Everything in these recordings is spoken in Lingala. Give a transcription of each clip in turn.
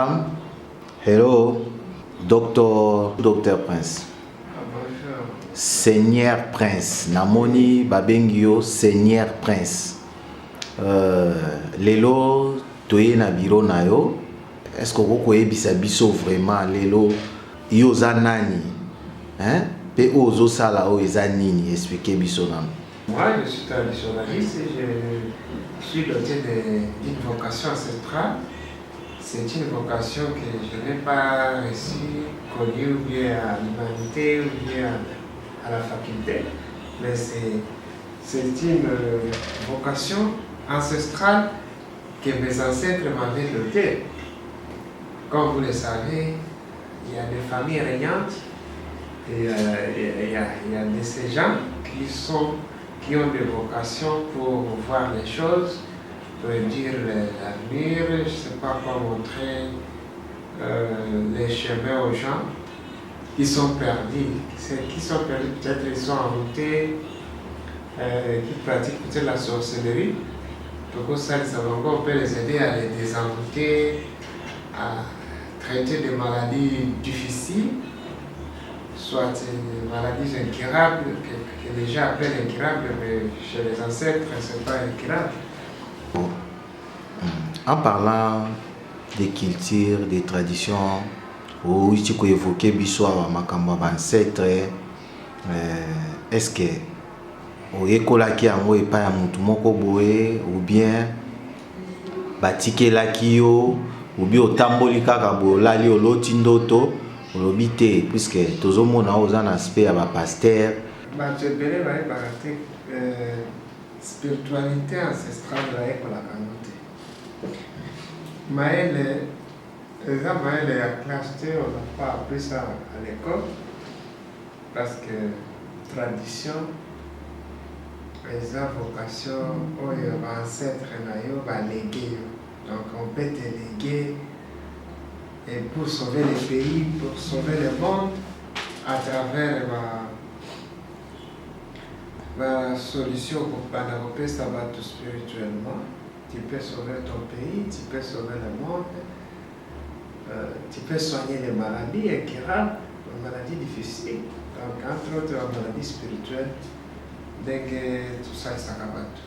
Madame, hello, Docteur Prince. Bonjour. Seigneur Prince, Namoni Babengio, Seigneur Prince. Lelo, toye na biro na yo. Est-ce que vous pouvez biso vraiment lelo yoza nani? Hein? Pe ozo sala o eza nini? Expliquez biso nan. Moi, je suis traditionnaliste et je suis doté d'une vocation ancestrale. C'est une vocation que je n'ai pas reçue, connue ou bien à l'humanité ou bien à la faculté. Mais c'est une vocation ancestrale que mes ancêtres m'avaient dotée. Comme vous le savez, il y a des familles régnantes et il y a de ces gens qui ont des vocations pour voir les choses, prédire l'avenir, je ne sais pas quoi montrer les chemins aux gens qui sont perdus. Qui sont perdus, peut-être ils sont envoûtés, qui pratiquent peut-être la sorcellerie. Donc ça, on peut les aider à les désenvoûter, à traiter des maladies difficiles, soit des maladies incurables, que les gens appellent incurables, mais chez les ancêtres, ce n'est pas incurable. En parlant des cultures, des traditions, où tu peux évoquer Bissoa, Makamba, ancêtre, est-ce que au écolaki yango epa ya mutu moko boye ou bien batikelaki yo ou bien otamboli kaka boye olali oloti ndoto olobi te puisque tozomona oza na aspect ya bapaster bato ebele bayebaka te spiritualité ancestrale bayekolaka yango te mayele eza mayele ya classe te on n'a pas appris ça à l'école parce que tradition eza vocation oyo bancêtre na yo balege yo. Donc on peut te léguer et pour sauver les pays, pour sauver le monde à travers la solution pour paneuroper ça va tout spirituellement. Tu peux sauver ton pays, tu peux sauver le monde, tu peux soigner les maladies incurables, les maladies difficiles, donc entre autres les maladies spirituelles. Tout ça est sakabato.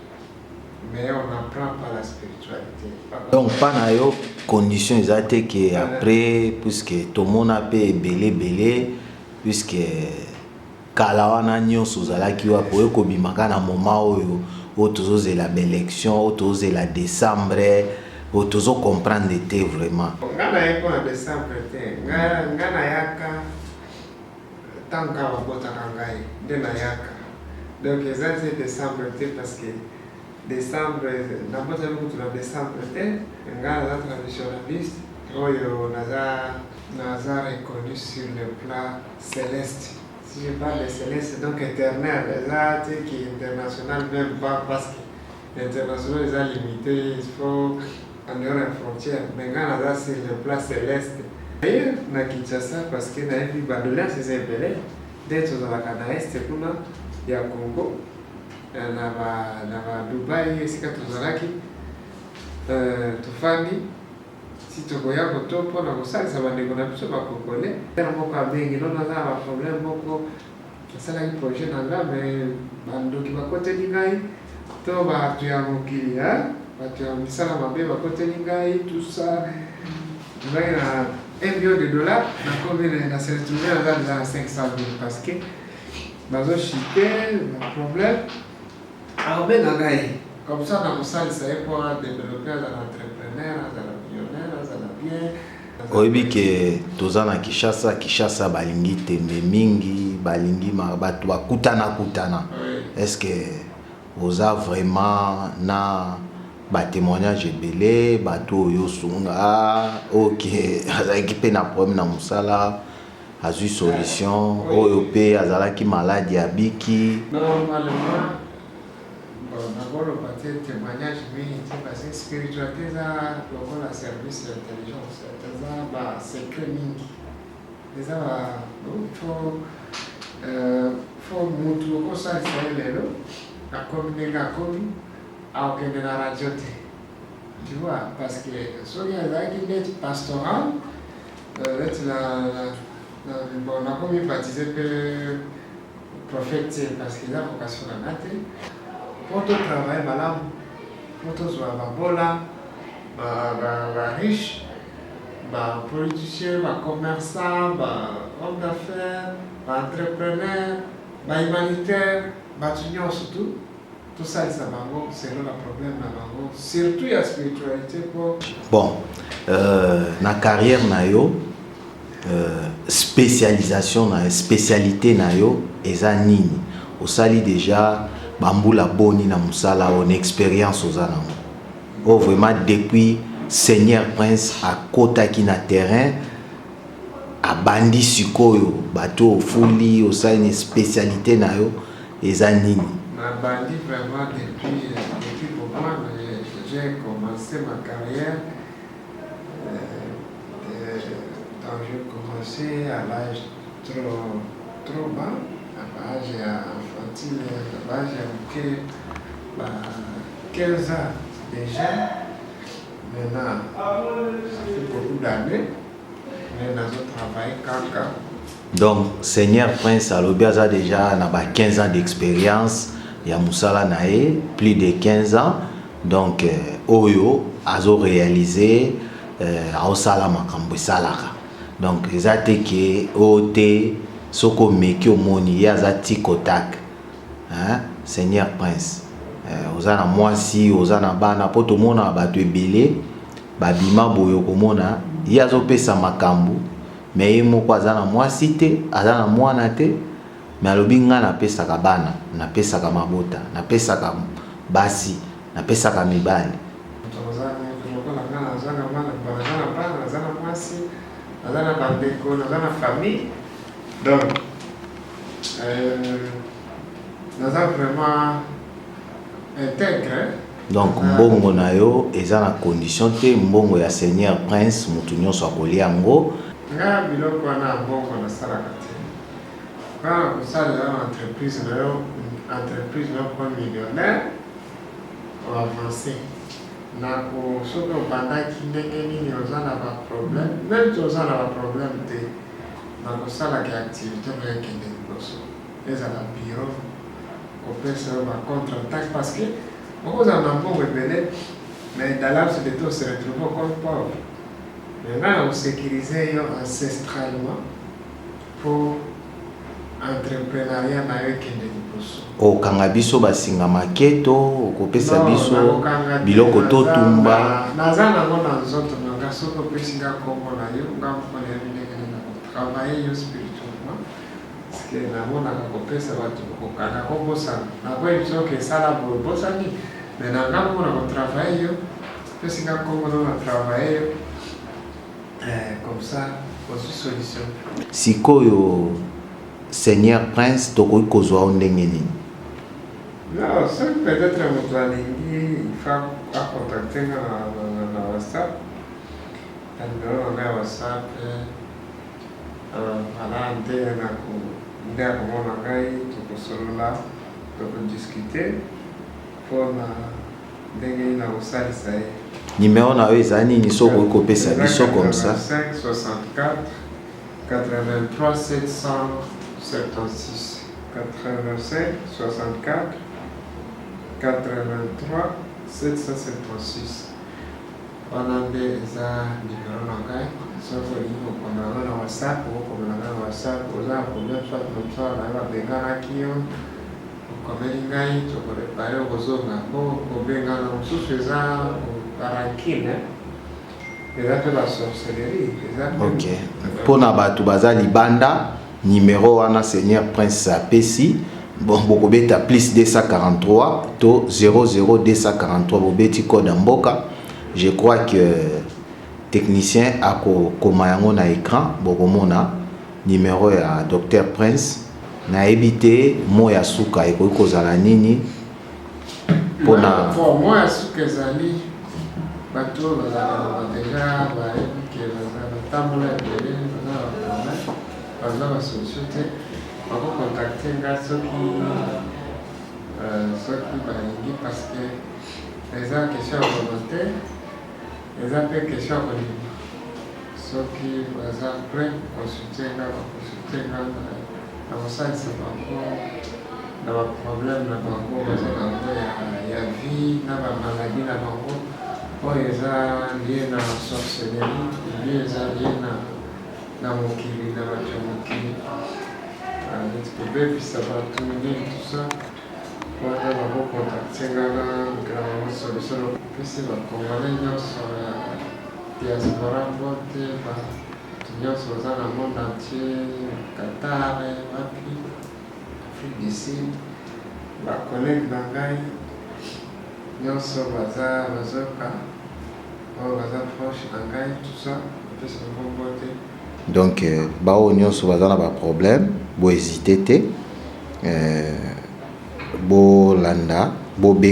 Mais on n'apprend pas la spiritualité. Donc pas na yo condition exacte que après puisque tout le monde a payé belé puisque kalawana nyonso zalaki wa po ko bimaka na moment oyo otozo la élection otozo la décembre otozo comprendre te vraiment. Ngana yeko na décembre te ngana yaka tanka babota kangai de na yaka. Donc c'est décembre parce que décembre n'importe où tu as décembre un gars traditionnaliste oyo naza reconnu sur le plan céleste. Si je parle de céleste donc éternel là qui est international même pas parce que l'international est limité il faut en dehors des frontières mais gars naza sur le plan céleste. D'ailleurs na Kinshasa parce que na vie badola c'est embelé d'être dans la Canada kuna ya Congo na Dubai esika tozalaki tofandi si tokoya kotopo na kosalisa bandeko na biso bakongole tena moko abengi nono aza na baproblème moko asalaki projet na nga me bandoki bakoteli ngai to bato ya mokili bato ya misala mabe bakoteli ngai tout ça ngai na $1 million nakomi na se retrouve naza na 500 000 parce que bazochite problème aobenga ngai comme ça na mosalisa ye po développer aza na entrepreneur aza na millionnaire aza na bien oyebi ke toza na Kinshasa balingi tembe mingi balingi bato bakutana est-ce que oza vraiment na batémoignage ebele bato oyo sunga ok azalaki mpe na problème na mosala azui solution oyo pe azalaki maladi abiki. Normalement d'abord le témoignage mingi parce que spiritualité eza lokola service d'intelligence eza secret mingi eza fo mutu okosalisa ye lelo akomi ndenge akomi akokende na radio te Tu vois, parce que si il y a qui est pastoral, on a comme baptisé que prophète parce qu'il a vocation à la nature. Pour tout travail, pour tout soit bola, riche, politicien, commerçant, homme d'affaires, entrepreneur, humanitaire, union surtout. Tout ça, c'est le problème. Surtout la spiritualité. Bon, na carrière na yo, spécialisation na spécialité na yo, eza nini. Osali déjà bambula boni na musala on expérience aux anam. Oh vraiment depuis Seigneur Prince à kota ki na terrain a bandi sikoyo bateau fuli osali une spécialité na yo eza nini. Ma bandi vraiment depuis pourquoi j'ai commencé ma carrière. Donc j'ai commencé à l'âge trop bas, à l'âge infantile, à l'âge 15 ans déjà. Maintenant, ça fait beaucoup d'années. Maintenant, je travaille caca. Donc, Seigneur Prince Alobiaza déjà n'a pas 15 ans d'expérience. Il y a Moussala Nae, plus de 15 ans. Donc, Oyo a réalisé à Osala Makambo Salaka. Donc, ils ont été que Ote, Soko Meki Omoni, Yazati Kotak. Seigneur Prince. Ozana Mwasi, Ozana Bana, Poto Mona Batu Ebele, Babima Boyo Komona, Yazo Pesa Makambo. Mais il m'a pas zana moi cité, azana moi nate, mais alobinga na pesa kabana, na pesa kama mabota, na pesa kama basi, na pesa kama mibali. Donc, nous avons vraiment intégré. Donc mbongo na yo eza na condition te mbongo ya Seigneur Prince mutu nyonso akolia ngo. Nga biloko wana mbongo nasalaka te. Kana kosalela entreprise na yo millionnaire avancé. Nako soki obandaki ndenge nini oza na baproblème, même ti oza na baproblème te, nakosalaka activité oyo ekende liboso. Ezala bureau, kopesa yo bacontre-attaque parce que okozala na mbongo ebele, mais dans l'absence de tout se retrouve comme pauvre. Maintenant, on sécurise ancestralement pour entrepreneuriat na yo ekende liboso. Okanga biso basinga maketo, okopesa biso biloko totumba. Naza nango na nzoto nanga soki opesi nga kombo na yo, nga mpona yebi ndenge na kotravaille yo spirituellement. Parce que namonaka kopesa bato kokanga kobosana. Nakoyebi soki esala bosani, mais nanga mpona kotravaille yo, opesi nga kombo na travaille yo. Comme ça, aussi solution. Sikoyo Seigneur Prince tokoki kozwa ndenge nini? Non, c'est peut-être un planning, il faut contacter na WhatsApp. Le numéro de WhatsApp, voilà, on a discuter pour numéro na eza nini soko kopesa biso comme ça? 64 83 776 85 64 83 776. On eza numéro na ngai soko lingo komela na WhatsApp na WhatsApp oza problème soit comme ça na babenganaki yo okomeli ngai tokorepare okozonga po kobenga na mosusu eza barakine eza mpe basorcellerie. Ok, mpona bato baza libanda numéro wana Seigneur Prince apesi bon bokobeta plus 243 to 00243 bobeti code ya mboka. Je crois que technicien akokoma yango na écran bokomona numéro ya Dr Prince na ebite mo ya suka ekoki kozala nini mpona mo ya suka ezali bato bazala deja bayebi ke batambola ebele baza basolution te bakocontacte nga soki balingi parce que eza question ya volonté Les appels questions à venir. Ceux qui sont prêts pour consulter, dans ça, c'est pas dans le problème, dans il y a vie, dans la maladie, quand ils sont liés à la sorcellerie, liés à la mokili, dans la mokili. Les bébés, puis ça va tourner, tout ça. On va contacter la solution. Puis c'est la Congolais, sur la diaspora, sur le monde entier, Qatar, Afrique du Sud, ma collègue Bangaï, nous sommes proches Bangaï, tout ça, on peut se comporter. Donc, bao nyonso baza na ba problème, bo hésiter te, bo landa, bo